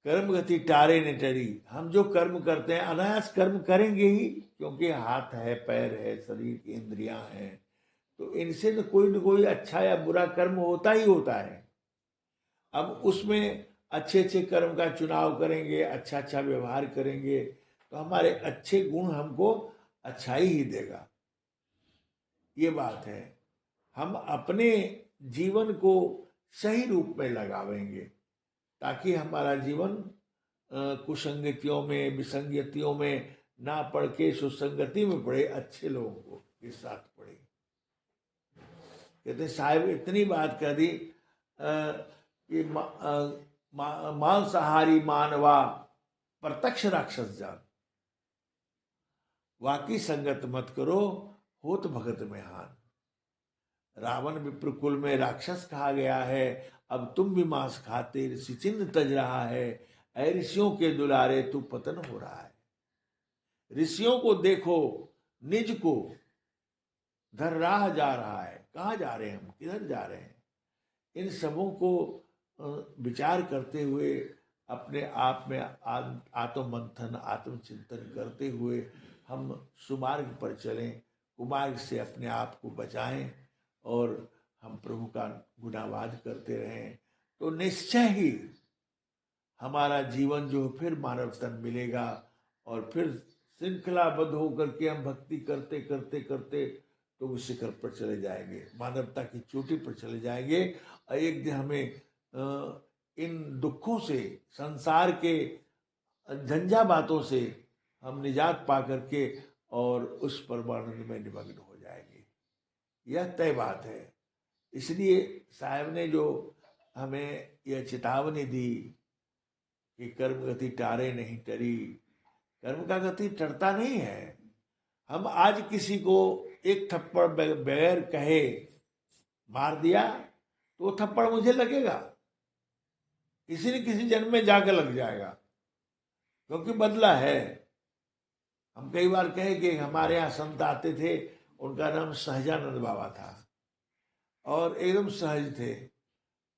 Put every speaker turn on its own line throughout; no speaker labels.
कर्म गति टारे न टरी। हम जो कर्म करते हैं अनायास कर्म करेंगे ही, क्योंकि हाथ है, पैर है, शरीर की इंद्रियां हैं, तो इनसे तो कोई न कोई अच्छा या बुरा कर्म होता ही होता है। अब उसमें अच्छे अच्छे कर्म का चुनाव करेंगे, अच्छा अच्छा व्यवहार करेंगे, तो हमारे अच्छे गुण हमको अच्छाई ही देगा। ये बात है। हम अपने जीवन को सही रूप में लगावेंगे, ताकि हमारा जीवन कुसंगतियों में, विसंगतियों में ना पड़ के सुसंगति में पड़े, अच्छे लोगों के साथ पड़े। कहते साहब इतनी बात कर दी कि मांसाहारी मानवा प्रत्यक्ष राक्षस जान, वाकी संगत मत करो होत भगत में हान। रावण विप्र कुल में राक्षस कहा गया है, अब तुम भी मांस खाते ऋषि चिन्ह तज रहा है। ऐ ऋषियों के दुलारे तू पतन हो रहा है। ऋषियों को देखो, निज को धर राह जा रहा है। कहाँ जा रहे हैं हम, किधर जा रहे हैं? इन सबों को विचार करते हुए, अपने आप में आत्ममंथन, आत्मचिंतन करते हुए हम सुमार्ग पर चलें, कुमार्ग से अपने आप को बचाएं और हम प्रभु का गुणावाद करते रहें, तो निश्चय ही हमारा जीवन जो फिर मानव तन मिलेगा और फिर श्रृंखलाबद्ध होकर के हम भक्ति करते करते करते तो उस शिखर पर चले जाएंगे, मानवता की चोटी पर चले जाएंगे। और एक दिन हमें इन दुखों से, संसार के झंझा बातों से हम निजात पा करके और उस परमानंद में निमग्न हो जाएंगे। यह तय बात है। इसलिए साहब ने जो हमें यह चेतावनी दी कि कर्म गति टारे नहीं टरी, कर्म का गति टरता नहीं है। हम आज किसी को एक थप्पड़ बगैर कहे मार दिया तो वो थप्पड़ मुझे लगेगा, किसी न किसी जन्म में जाकर लग जाएगा, क्योंकि बदला है। हम कई बार कहे कि हमारे यहाँ संत आते थे, उनका नाम सहजानंद बाबा था और एकदम सहज थे,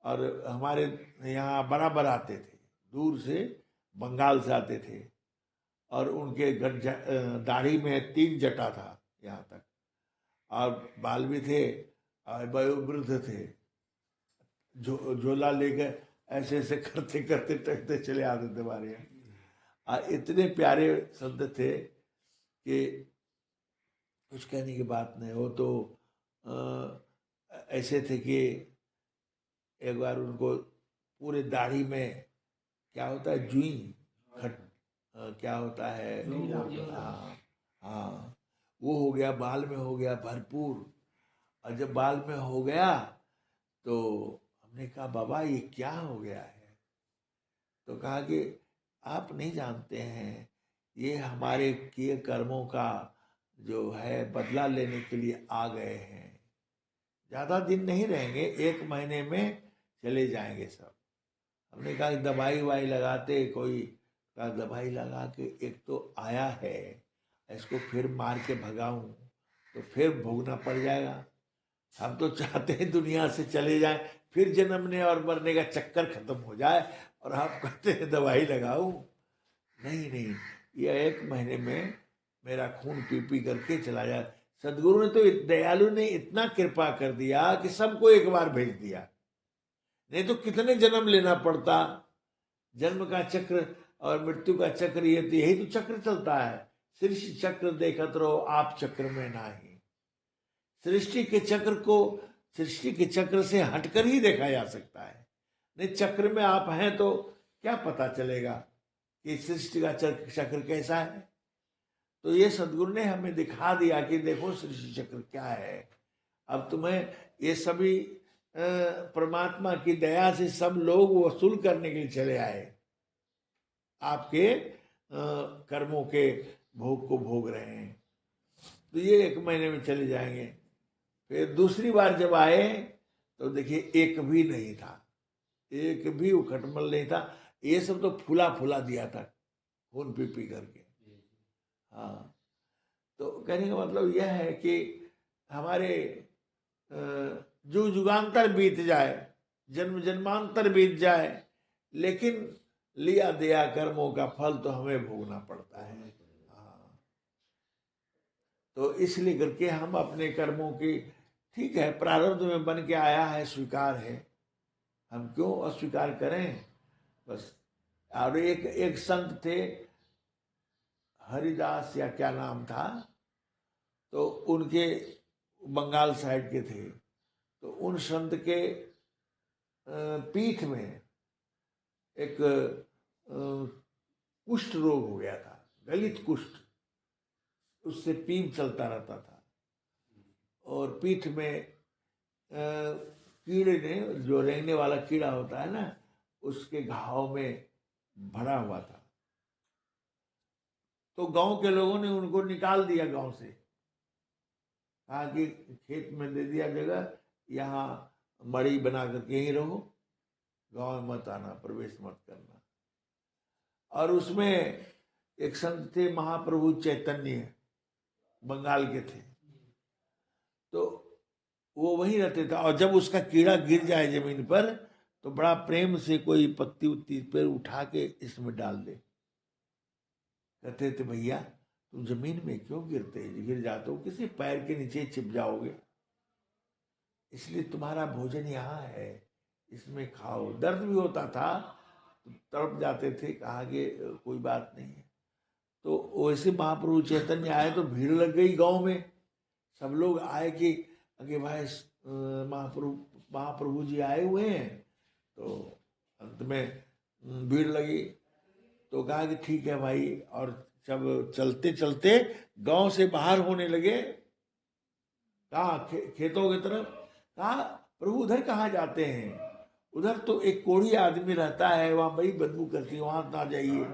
और हमारे यहाँ बराबर आते थे, दूर से बंगाल से आते थे, और उनके दाढ़ी में 3 जटा था यहाँ तक, और बाल भी थे और वयोवृद्ध थे। झोला लेकर ऐसे ऐसे करते करते टकते चले आते थे हमारे यहाँ। इतने प्यारे संत थे कि कुछ कहने की बात नहीं। वो तो ऐसे थे कि एक बार उनको पूरे दाढ़ी में क्या होता है, जुई खट क्या होता है, हाँ हाँ, वो हो गया, बाल में हो गया भरपूर। और जब बाल में हो गया तो हमने कहा बाबा ये क्या हो गया है? तो कहा कि आप नहीं जानते हैं, ये हमारे किए कर्मों का जो है बदला लेने के लिए आ गए हैं। ज्यादा दिन नहीं रहेंगे, 1 महीने में चले जाएंगे सब। हमने कहा दवाई वाई लगाते, कोई का दवाई लगा के एक तो आया है, इसको फिर मार के भगाऊं तो फिर भोगना पड़ जाएगा। हम तो चाहते हैं दुनिया से चले जाएं, फिर जन्मने और मरने का चक्कर खत्म हो जाए, और आप कहते हैं दवाई लगाऊं। नहीं नहीं, ये 1 महीने में मेरा खून पी पी करके चला जाए। सदगुरु ने तो दयालु ने इतना कृपा कर दिया कि सबको एक बार भेज दिया, नहीं तो कितने जन्म लेना पड़ता। जन्म का चक्र और मृत्यु का चक्र, ये तो यही तो चक्र चलता है। सृष्टि चक्र देखत रहो आप चक्र में नाही। सृष्टि के चक्र को सृष्टि के चक्र से हटकर ही देखा जा सकता है, नहीं चक्र में आप हैं तो क्या पता चलेगा कि सृष्टि का चक्र कैसा है। तो ये सदगुरु ने हमें दिखा दिया कि देखो सृष्टि चक्र क्या है। अब तुम्हें ये सभी परमात्मा की दया से सब लोग वसूल करने के लिए चले आए, आपके कर्मों के भोग को भोग रहे हैं। तो ये 1 महीने में चले जाएंगे। फिर दूसरी बार जब आए तो देखिए एक भी नहीं था, एक भी उखटमल नहीं था। ये सब तो फूला फूला दिया था खून पी पी करके। हाँ, तो कहने का मतलब यह है कि हमारे जुग जुगांतर बीत जाए, जन्म जन्मांतर बीत जाए, लेकिन लिया दिया कर्मों का फल तो हमें भोगना पड़ता है। हाँ, तो इसलिए करके हम अपने कर्मों की, ठीक है प्रारब्ध में बन के आया है, स्वीकार है, हम क्यों अस्वीकार करें बस। और एक एक संत थे, हरिदास या क्या नाम था, तो उनके बंगाल साइड के थे, तो उन संत के पीठ में एक कुष्ठ रोग हो गया था, गलित कुष्ठ, उससे पीप चलता रहता था, और पीठ में कीड़े ने, जो रेंगने वाला कीड़ा होता है ना, उसके घाव में भरा हुआ था। तो गांव के लोगों ने उनको निकाल दिया गांव से, कहा कि खेत में दे दिया जगह, यहाँ मड़ी बना करके यहीं रहो, गांव में मत आना, प्रवेश मत करना। और उसमें एक संत थे महाप्रभु चैतन्य, बंगाल के थे, तो वो वहीं रहते थे। और जब उसका कीड़ा गिर जाए जमीन पर, तो बड़ा प्रेम से कोई पत्ती उत्ती पर उठा के इसमें डाल दे। कहते थे भैया तुम जमीन में क्यों गिरते, गिर जाते हो, किसी पैर के नीचे छिप जाओगे, इसलिए तुम्हारा भोजन यहाँ है, इसमें खाओ। दर्द भी होता था तो तड़प जाते थे, कहा कि कोई बात नहीं है। तो वैसे महाप्रभु चैतन्य आए तो भीड़ लग गई गांव में, सब लोग आए कि भाई महाप्रभु जी आए हुए हैं। तो अंत में भीड़ लगी, तो कहा कि ठीक है भाई। और जब चलते चलते गांव से बाहर होने लगे, कहा खेतों की तरफ, कहा प्रभु उधर कहाँ जाते हैं, उधर तो एक कोढ़ी आदमी रहता है, वहां बड़ी बदबू करती है, वहां ना जाइए।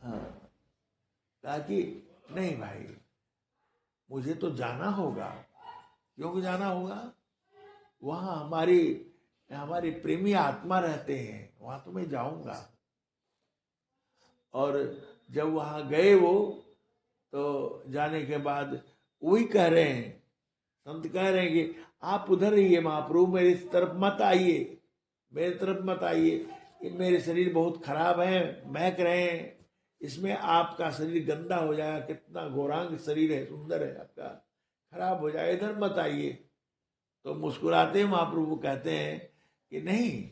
हाँ, कहा कि नहीं भाई मुझे तो जाना होगा। क्यों जाना होगा, वहां हमारी प्रेमी आत्मा रहते हैं, वहां तो मैं जाऊंगा। और जब वहां गए वो, तो जाने के बाद वही कह रहे हैं, संत कह रहे हैं कि आप उधर रहिए महाप्रभु, मेरी तरफ मत आइए, मेरी तरफ मत आइए, ये मेरे शरीर बहुत खराब है, महक रहे हैं, इसमें आपका शरीर गंदा हो जाएगा, कितना गौरांग शरीर है, सुंदर है आपका, खराब हो जाए, इधर मत आइए। तो मुस्कुराते महाप्रभु कहते हैं कि नहीं,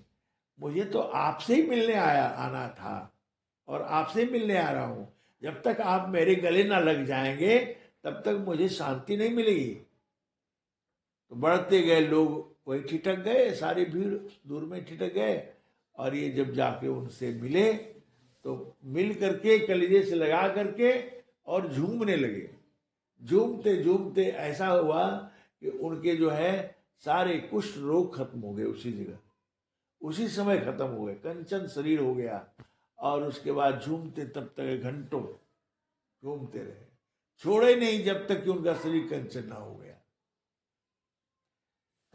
मुझे तो आपसे ही मिलने आना था, और आपसे मिलने आ रहा हूं। जब तक आप मेरे गले ना लग जाएंगे तब तक मुझे शांति नहीं मिलेगी। तो बढ़ते गए लोग वही ठिठक गए, सारी भीड़ दूर में ठिठक गए। और ये जब जाके उनसे मिले तो मिल करके कलीजे से लगा करके और झूमने लगे। झूमते झूमते ऐसा हुआ कि उनके जो है सारे कुष्ठ रोग खत्म हो गए, उसी जगह उसी समय खत्म हो गए, कंचन शरीर हो गया। और उसके बाद झूमते तब तक घंटों झूमते रहे, छोड़े नहीं जब तक कि उनका शरीर कंचन ना हो गया।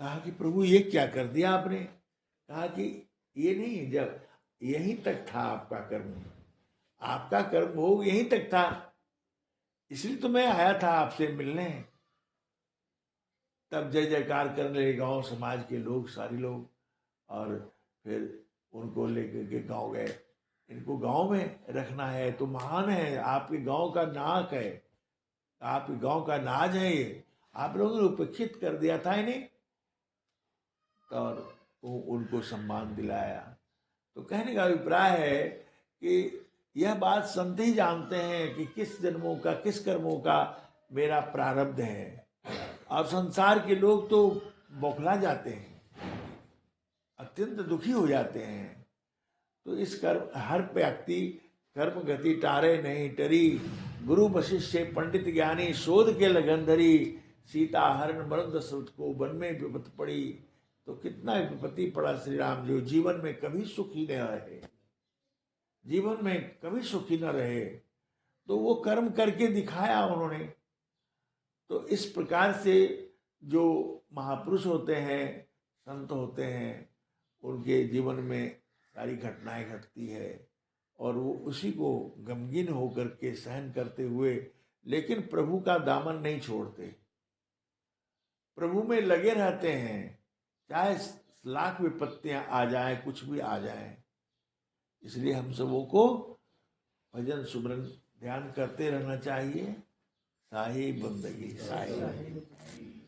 कहा कि प्रभु ये क्या कर दिया आपने। कहा कि ये नहीं, जब यहीं तक था आपका कर्म, आपका कर्म भोग यहीं तक था, इसलिए तो मैं आया था आपसे मिलने। तब जय जयकार करने लगे गांव समाज के लोग, सारे लोग। और फिर उनको लेकर के गांव गए, इनको गांव में रखना है तो महान है, आपके गांव का नाक है, आपके गांव का नाज है, ये आप लोगों ने उपेक्षित कर दिया था इन्हें। और उनको सम्मान दिलाया। तो कहने का अभिप्राय है कि यह बात संत ही जानते हैं कि किस जन्मों का, किस कर्मों का मेरा प्रारब्ध है। और संसार के लोग तो बौखला जाते हैं, अत्यंत दुखी हो जाते हैं। तो इस कर्म, हर व्यक्ति कर्म गति टारे नहीं टरी, गुरु वशिष्ठ से पंडित ज्ञानी, शोध के लगन धरी, सीता हरण मरण दशरथ को वन में विपत पड़ी। तो कितना विपत्ति पड़ा श्री राम जो जीवन में कभी सुखी न रहे, जीवन में कभी सुखी न रहे, तो वो कर्म करके दिखाया उन्होंने। तो इस प्रकार से जो महापुरुष होते हैं, संत होते हैं, उनके जीवन में सारी घटनाएं घटती है और वो उसी को गमगीन होकर के सहन करते हुए, लेकिन प्रभु का दामन नहीं छोड़ते, प्रभु में लगे रहते हैं। चाहे लाख विपत्तियां आ जाए, कुछ भी आ जाए, इसलिए हम सबों को भजन सुमरन ध्यान करते रहना चाहिए। साहिब बंदगी साहिब।